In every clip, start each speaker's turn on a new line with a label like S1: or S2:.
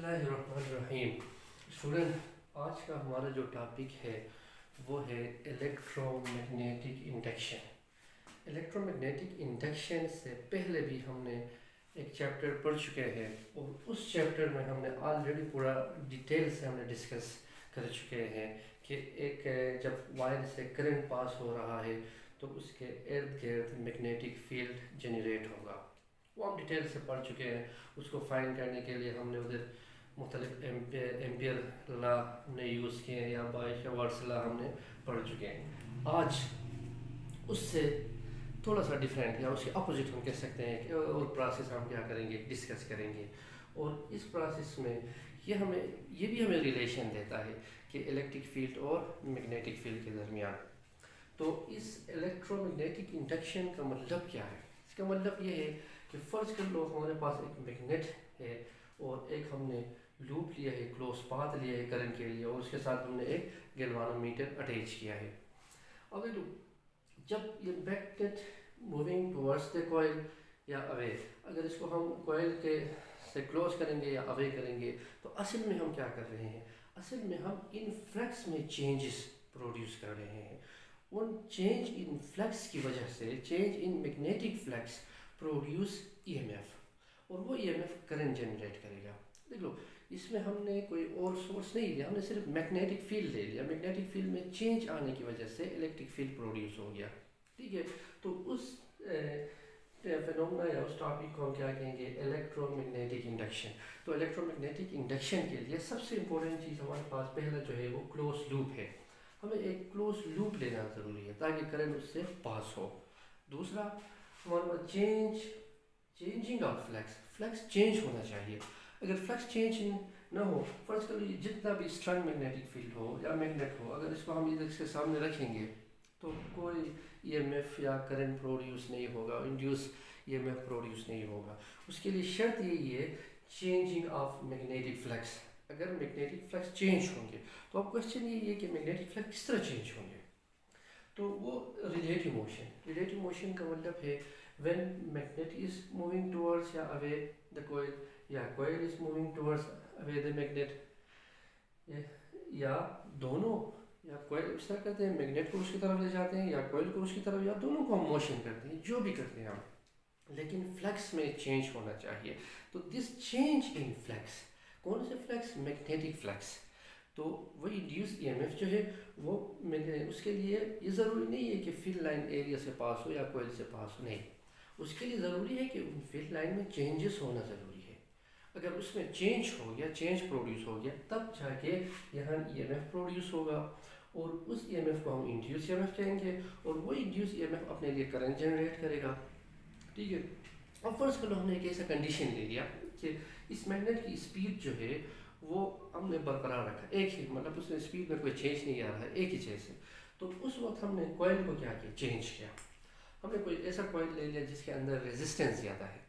S1: बिस्मिल्लाहिर्रहमानिर्रहीम। स्टूडेंट, आज का हमारा जो टॉपिक है वो है इलेक्ट्रोमैग्नेटिक इंडक्शन। इलेक्ट्रोमैग्नेटिक इंडक्शन से पहले भी हमने एक चैप्टर पढ़ चुके हैं और उस चैप्टर में हमने ऑलरेडी पूरा डिटेल से हमने डिस्कस कर चुके हैं कि एक जब वायर से करंट पास हो रहा है तो उसके इर्द गिर्द मैग्नेटिक फील्ड जनरेट होगा। वो हम डिटेल से पढ़ चुके हैं। उसको फाइंड करने के लिए हमने उधर मुख्तलिफ एम्पियर ला हमने यूज़ किए हैं या बाइश या वर्ड्स ला हमने पढ़ चुके हैं। आज उससे थोड़ा सा डिफरेंट या उसके अपोजिट हम कह सकते हैं कि और प्रोसेस हम क्या करेंगे, डिस्कस करेंगे। और इस प्रोसेस में ये भी हमें रिलेशन देता है कि इलेक्ट्रिक फील्ड और मैग्नेटिक फील्ड के दरमियान। तो इस इलेक्ट्रोमैग्नेटिक इंडक्शन का मतलब क्या है? इसका मतलब ये है कि फ़र्ज़ कर लो हमारे पास एक मैग्नेट है और एक हमने लूप लिया है, क्लोज पाथ लिया है करंट के लिए, और उसके साथ हमने एक गैल्वानोमीटर अटैच किया है। अब देखो, जब ये magnet moving towards the coil या अवे, अगर इसको हम कॉइल के से क्लोज करेंगे या अवे करेंगे तो असल में हम क्या कर रहे हैं? असल में हम इन फ्लक्स में चेंजेस प्रोड्यूस कर रहे हैं। उन चेंज इन फ्लक्स की वजह से, change in magnetic flux produce EMF, और वो ईएमएफ करंट जनरेट करेगा। देख लो, इसमें हमने कोई और सोर्स नहीं लिया, हमने सिर्फ मैग्नेटिक फील्ड ले लिया। मैग्नेटिक फील्ड में चेंज आने की वजह से इलेक्ट्रिक फील्ड प्रोड्यूस हो गया। ठीक है, तो उस फिनोमेना या उस टॉपिक को हम क्या कहेंगे? Electromagnetic induction. तो इलेक्ट्रोमैग्नेटिक इंडक्शन के लिए सबसे इंपॉर्टेंट चीज़ हमारे पास पहला जो है वो क्लोज लूप है। हमें एक क्लोज लूप लेना ज़रूरी है ताकि करंट उससे पास हो। दूसरा, हमारे पास चेंजिंग ऑफ फ्लक्स चेंज होना चाहिए। अगर फ्लक्स चेंज ना हो, फर्ज कर लीजिए जितना भी स्ट्रॉन्ग मैग्नेटिक फील्ड हो या मैग्नेट हो, अगर इसको हम इधर के सामने रखेंगे तो कोई ईएमएफ या करंट प्रोड्यूस नहीं होगा, इंड्यूस ईएमएफ प्रोड्यूस नहीं होगा। उसके लिए शर्त यही है, चेंजिंग ऑफ मैग्नेटिक फ्लक्स। अगर मैग्नेटिक फ्लक्स चेंज होंगे तो अब क्वेश्चन यही है कि मैग्नेटिक फ्लक्स किस तरह चेंज होंगे? तो वो रिलेटिव मोशन का मतलब है when magnet is moving towards या away the coil, या coil is moving towards away the magnet, या दोनों, या coil इस तरह करते हैं, मैग्नेट को उसकी तरफ ले जाते हैं, या coil को उसकी तरफ, या दोनों को हम मोशन करते हैं, जो भी करते हैं हम, लेकिन फ्लक्स में चेंज होना चाहिए। तो दिस चेंज इन फ्लक्स, कौन से फ्लक्स? Magnetic flux. तो वो इंड्यूस ईएमएफ जो है वो उसके लिए ये ज़रूरी नहीं है कि फील्ड लाइन एरिया से पास हो या कोयल से पास हो, नहीं। उसके लिए ज़रूरी है कि उन फील्ड लाइन में चेंजेस होना ज़रूरी है। अगर उसमें चेंज हो गया, चेंज प्रोड्यूस हो गया, तब जाके यहाँ ईएमएफ प्रोड्यूस होगा, और उस ईएमएफ को हम इंड्यूस ईएमएफ कहेंगे, और वो इंड्यूस ईएमएफ अपने लिए करंट जनरेट करेगा। ठीक है, अब फर्स्ट करो हमने एक ऐसा कंडीशन ले लिया कि इस मैग्नेट की स्पीड जो है वो हमने बरकरार रखा, एक ही, मतलब उसमें स्पीड में कोई चेंज नहीं आ रहा है, एक ही चीज़ है। तो उस वक्त हमने कॉइल को क्या किया? चेंज किया। हमने कोई ऐसा कॉइल ले लिया जिसके अंदर रेजिस्टेंस ज़्यादा है,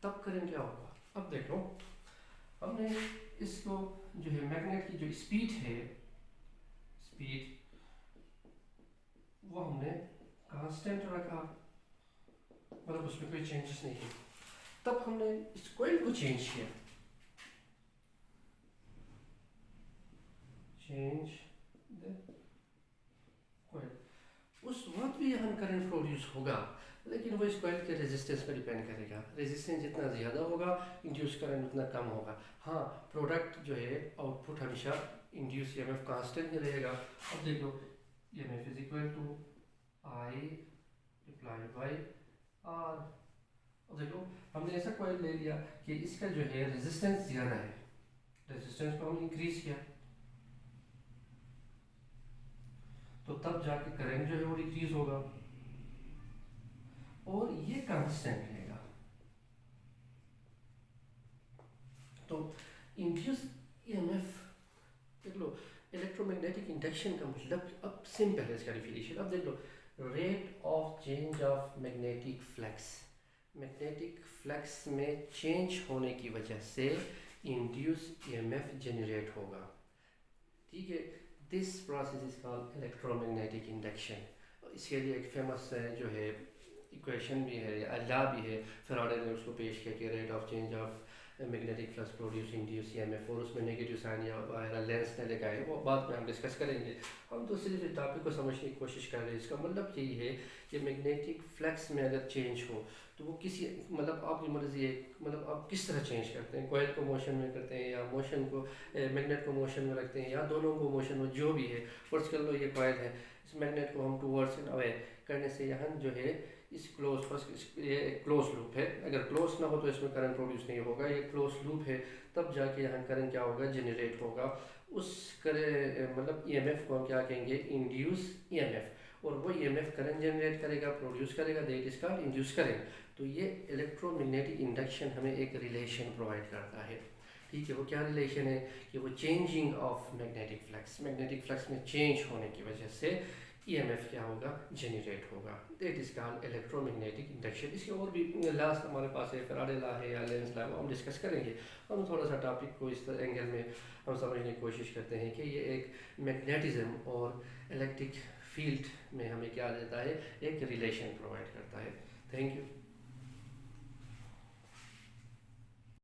S1: तब करंट क्या होगा? अब देखो, हमने इसको जो है मैग्नेट की जो स्पीड है, वो हमने कांस्टेंट रखा, मतलब उसमें कोई चेंजेस नहीं है। तब हमने इस कॉइल को चेंज किया, चेंज द कॉइल। उस वक्त भी यहाँ करंट प्रोड्यूस होगा, लेकिन वो इस कॉइल के रेजिस्टेंस पर डिपेंड करेगा। रेजिस्टेंस जितना ज़्यादा होगा, इंड्यूस करंट उतना कम होगा। हाँ, प्रोडक्ट जो है, आउटपुट हमेशा इंड्यूस ईएमएफ कांस्टेंट ही रहेगा। अब देखो, EMF is equal to I multiplied by R. अब देखो, हमने ऐसा कॉइल ले लिया कि इसका जो है रेजिस्टेंस ज़्यादा है, रेजिस्टेंस को हम इंक्रीज किया, तो तब जाके करंट जो है वो डिक्रीज होगा, और ये कांस्टेंट रहेगा। तो इंड्यूस ईएमएफ, देख लो, इलेक्ट्रोमैग्नेटिक इंडक्शन का मतलब, अब सिंपल है इसका डेफिनेशन। अब देख लो, rate of change of magnetic flux, magnetic flux में चेंज होने की वजह से इंड्यूस ईएमएफ जनरेट होगा। ठीक है, this process is called electromagnetic induction. इसके लिए एक फेमस जो है इक्वेशन भी है, या लॉ भी है, फैराडे ने उसको पेश किया कि rate of change of magnetic flux produce induce EMF, और उसमें नेगेटिव साइन या लेंस ने लगाए, वो बाद में हम डिस्कस करेंगे। हम तो सिर्फ इस टॉपिक को समझने की कोशिश कर रहे हैं। इसका मतलब यही है कि मैग्नेटिक फ्लक्स में अगर चेंज हो तो वो किसी मतलब आपकी मर्जी है, मतलब आप किस तरह चेंज करते हैं, कॉइल को मोशन में करते हैं या मोशन को मैग्नेट को मोशन में रखते हैं या दोनों को मोशन में, जो भी है। फर्स्ट कर लो ये कॉइल है, इस मैग्नेट को हम टूवर्ड्स एंड अवे करने से यहाँ जो है इस क्लोज फर्स्ट ये क्लोज लूप है, अगर क्लोज ना हो तो इसमें करंट प्रोड्यूस नहीं होगा, ये क्लोज लूप है, तब जाके यहाँ करंट क्या होगा, जनरेट होगा। उस करे मतलब EMF को हम क्या कहेंगे, इंड्यूस EMF, और वो EMF करंट जनरेट करेगा, प्रोड्यूस करेगा, that is called induce current. तो ये इलेक्ट्रोमैग्नेटिक इंडक्शन हमें एक रिलेशन प्रोवाइड करता है। ठीक है, वो क्या रिलेशन है कि वो चेंजिंग ऑफ मैग्नेटिक फ्लक्स में चेंज होने की वजह से EMF क्या होगा, जनरेट होगा, that is called electromagnetic induction. इसके और भी लास्ट हमारे पास है फैराडे लॉ है या लेंस लॉ, वो हम डिस्कस करेंगे। हम थोड़ा सा टॉपिक को इस एंगल में हम समझने की कोशिश करते हैं कि ये एक मैग्नेटिज्म और इलेक्ट्रिक फील्ड में हमें क्या देता है, एक रिलेशन प्रोवाइड करता है। Thank you.